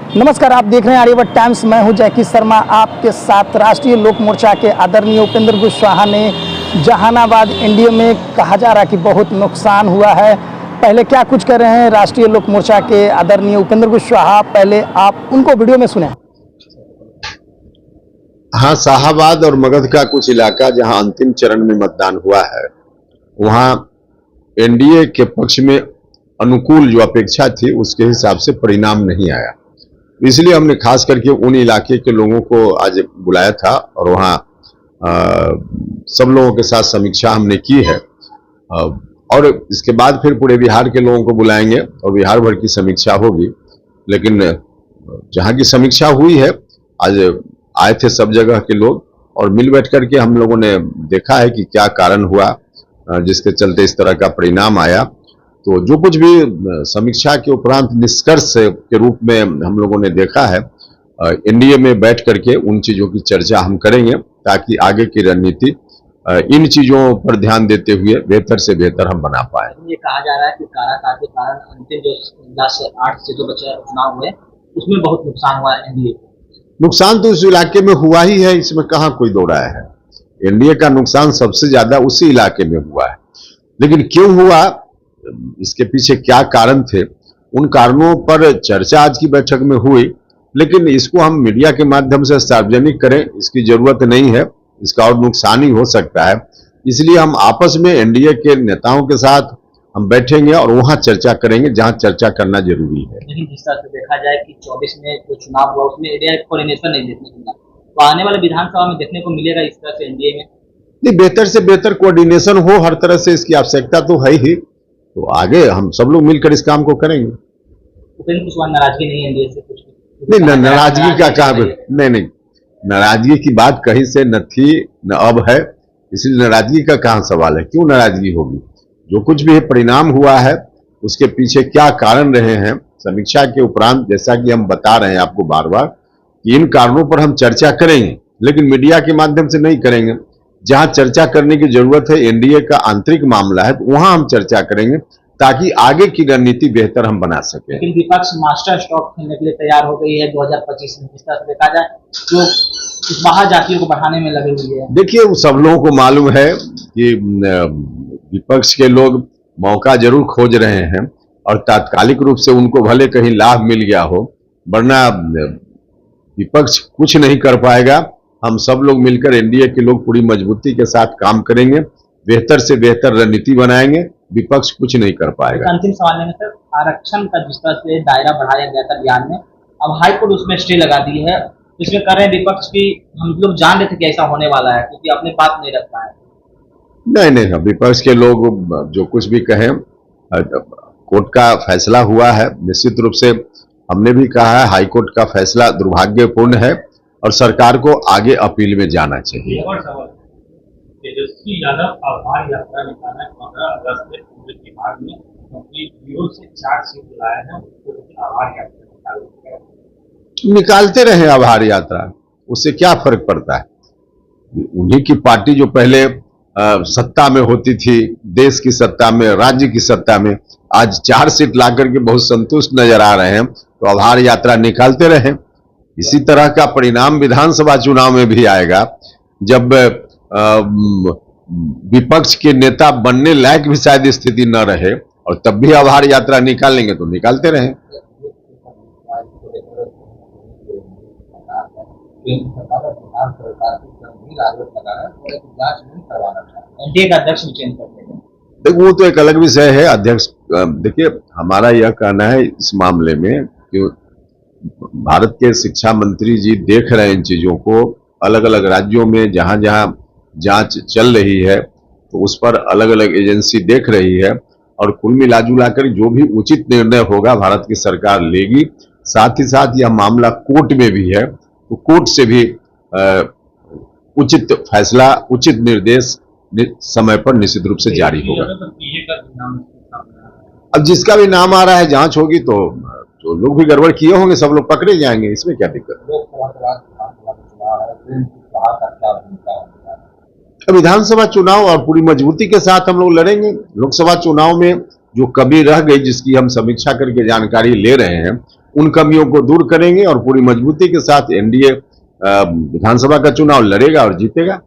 नमस्कार, आप देख रहे हैं आर्यभट्ट टाइम्स। मैं हूं जयकिश शर्मा आपके साथ। राष्ट्रीय लोक मोर्चा के आदरणीय उपेंद्र कुशवाहा ने जहानाबाद एनडीए में कहा जा रहा है कि बहुत नुकसान हुआ है। पहले क्या कुछ कर रहे हैं राष्ट्रीय लोक मोर्चा के आदरणीय उपेंद्र कुशवाहा, पहले आप उनको वीडियो में सुने। हाँ, शाहाबाद और मगध का कुछ इलाका जहां अंतिम चरण में मतदान हुआ है, वहां एनडीए के पक्ष में अनुकूल जो अपेक्षा थी उसके हिसाब से परिणाम नहीं आया। इसलिए हमने खास करके उन इलाके के लोगों को आज बुलाया था और वहां सब लोगों के साथ समीक्षा हमने की है और इसके बाद फिर पूरे बिहार के लोगों को बुलाएंगे और बिहार भर की समीक्षा होगी। लेकिन जहां की समीक्षा हुई है, आज आए थे सब जगह के लोग और मिल बैठ करके हम लोगों ने देखा है कि क्या कारण हुआ जिसके चलते इस तरह का परिणाम आया। तो जो कुछ भी समीक्षा के उपरांत निष्कर्ष के रूप में हम लोगों ने देखा है, एनडीए में बैठ करके उन चीजों की चर्चा हम करेंगे ताकि आगे की रणनीति इन चीजों पर ध्यान देते हुए बेहतर से बेहतर हम बना पाए। ये कहा जा रहा है कि काराकाट के कारण अंतिम जो 10-8 सीटों पर चुनाव हुए उसमें बहुत नुकसान हुआ है एनडीए। नुकसान तो उस इलाके में हुआ ही है, इसमें कहां कोई दो राय है। एनडीए का नुकसान सबसे ज्यादा उसी इलाके में हुआ है। लेकिन क्यों हुआ, इसके पीछे क्या कारण थे, उन कारणों पर चर्चा आज की बैठक में हुई। लेकिन इसको हम मीडिया के माध्यम से सार्वजनिक करें, इसकी जरूरत नहीं है, इसका और नुकसान ही हो सकता है। इसलिए हम आपस में एनडीए के नेताओं के साथ हम बैठेंगे और वहां चर्चा करेंगे जहां चर्चा करना जरूरी है। लेकिन जिस तरह से देखा जाए कि 24 में जो चुनाव हुआ उसमें एरिया कोऑर्डिनेशन नहीं देखने को मिला, तो आने वाले विधानसभा में देखने को मिलेगा इस तरह से एनडीए में। नहीं, बेहतर से बेहतर कोऑर्डिनेशन हो, हर तरह से इसकी आवश्यकता तो है ही। तो आगे हम सब लोग मिलकर इस काम को करेंगे। उपेंद्र कुशवाहा नाराजगी नहीं एनडीए से कुछ नहीं, नाराजगी का काम नहीं, नाराजगी की बात कहीं से न थी न अब है, इसलिए नाराजगी का कहां सवाल है। क्यों नाराजगी होगी? जो कुछ भी परिणाम हुआ है उसके पीछे क्या कारण रहे हैं, समीक्षा के उपरांत जैसा कि हम बता रहे हैं आपको बार बार कि इन कारणों पर हम चर्चा करेंगे, लेकिन मीडिया के माध्यम से नहीं करेंगे। जहां चर्चा करने की जरूरत है, एनडीए का आंतरिक मामला है, तो वहां हम चर्चा करेंगे ताकि आगे की रणनीति बेहतर हम बना सकें। लेकिन विपक्ष मास्टर स्ट्रोक खेलने के लिए तैयार हो गई है 2025 में। जिस तरह से देखा जाए जो बाहर जातियों को बढ़ाने में लगी हुई है। देखिए, वो सब लोगों को मालूम है कि विपक्ष के लोग मौका जरूर खोज रहे हैं और तात्कालिक रूप से उनको भले कहीं लाभ मिल गया हो, वरना विपक्ष कुछ नहीं कर पाएगा। हम सब लोग मिलकर एनडीए के लोग पूरी मजबूती के साथ काम करेंगे, बेहतर से बेहतर रणनीति बनाएंगे, विपक्ष कुछ नहीं कर पाएगा। अंतिम सवाल है सर, आरक्षण का जिस तरह से दायरा बढ़ाया गया था बिहार में, अब हाईकोर्ट उसमें स्टे लगा दी है। इसमें कर रहे हैं विपक्ष की, हम लोग जान रहे थे कि ऐसा होने वाला है क्योंकि अपने बात नहीं रख पाए। नहीं, विपक्ष के लोग जो कुछ भी कहें, कोर्ट का फैसला हुआ है। निश्चित रूप से हमने भी कहा है हाईकोर्ट का फैसला दुर्भाग्यपूर्ण है और सरकार को आगे अपील में जाना चाहिए। तेजस्वी यादव आभार यात्रा निकाला 15 अगस्त में पूरे बिहार में, क्योंकि 0 से 4 सीट लाए हैं, उसको आभार यात्रा निकालते रहे आभार यात्रा, उससे क्या फर्क पड़ता है। उन्हीं की पार्टी जो पहले सत्ता में होती थी, देश की सत्ता में, राज्य की सत्ता में, आज 4 सीट ला करके बहुत संतुष्ट नजर आ रहे हैं, तो आभार यात्रा निकालते रहे। इसी तरह का परिणाम विधानसभा चुनाव में भी आएगा। जब विपक्ष के नेता बनने लायक भी शायद स्थिति न रहे और तब भी आभार यात्रा निकालेंगे तो निकालते रहे। एनडीए का अध्यक्ष भी चेंज करते हैं। देखो, वो तो एक अलग विषय है। अध्यक्ष, देखिए, हमारा यह कहना है इस मामले में कि भारत के शिक्षा मंत्री जी देख रहे हैं इन चीजों को। अलग अलग राज्यों में जहां जहां जांच चल रही है तो उस पर अलग अलग एजेंसी देख रही है और कुल मिलाजुलाकर जो भी उचित निर्णय होगा भारत की सरकार लेगी। साथ ही साथ यह मामला कोर्ट में भी है, तो कोर्ट से भी उचित फैसला, उचित निर्देश समय पर निश्चित रूप से जारी होगा। अब जिसका भी नाम आ रहा है, जांच होगी तो जो लोग भी गड़बड़ किए होंगे सब लोग पकड़े जाएंगे, इसमें क्या दिक्कत है। विधानसभा चुनाव और पूरी मजबूती के साथ हम लोग लड़ेंगे। लोकसभा चुनाव में जो कमी रह गई, जिसकी हम समीक्षा करके जानकारी ले रहे हैं, उन कमियों को दूर करेंगे और पूरी मजबूती के साथ एनडीए विधानसभा का चुनाव लड़ेगा और जीतेगा।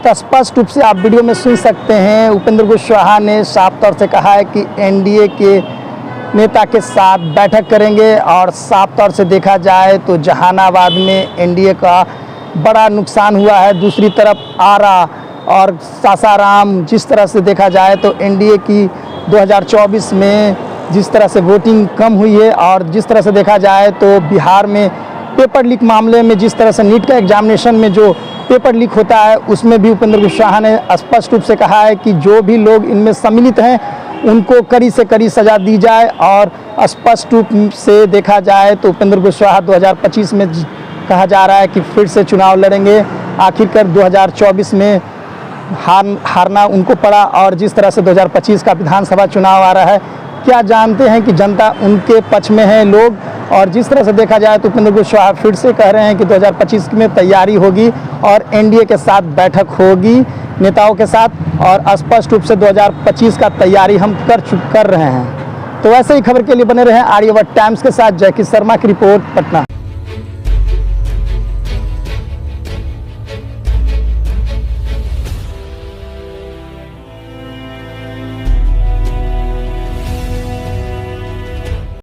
तो स्पष्ट रूप से आप वीडियो में सुन सकते हैं, उपेंद्र कुशवाहा ने साफ तौर से कहा है कि एनडीए के नेता के साथ बैठक करेंगे। और साफ तौर से देखा जाए तो जहानाबाद में एनडीए का बड़ा नुकसान हुआ है। दूसरी तरफ आरा और सासाराम, जिस तरह से देखा जाए तो एनडीए की 2024 में जिस तरह से वोटिंग कम हुई है, और जिस तरह से देखा जाए तो बिहार में पेपर लीक मामले में जिस तरह से नीट का एग्जामिनेशन में जो पेपर लीक होता है, उसमें भी उपेंद्र कुशवाहा ने स्पष्ट रूप से कहा है कि जो भी लोग इनमें सम्मिलित हैं उनको कड़ी से कड़ी सज़ा दी जाए। और स्पष्ट रूप से देखा जाए तो उपेंद्र कुशवाहा 2025 में कहा जा रहा है कि फिर से चुनाव लड़ेंगे। आखिरकार 2024 में हारना उनको पड़ा, और जिस तरह से 2025 का विधानसभा चुनाव आ रहा है, क्या जानते हैं कि जनता उनके पक्ष में है लोग। और जिस तरह से देखा जाए तो उपेंद्र कुशवाहा फिर से कह रहे हैं कि 2025 में तैयारी होगी और एनडीए के साथ बैठक होगी नेताओं के साथ, और स्पष्ट रूप से 2025 का तैयारी हम कर रहे हैं। तो वैसे ही खबर के लिए बने रहें आर्यवर्त टाइम्स के साथ। जय किशन शर्मा की रिपोर्ट, पटना।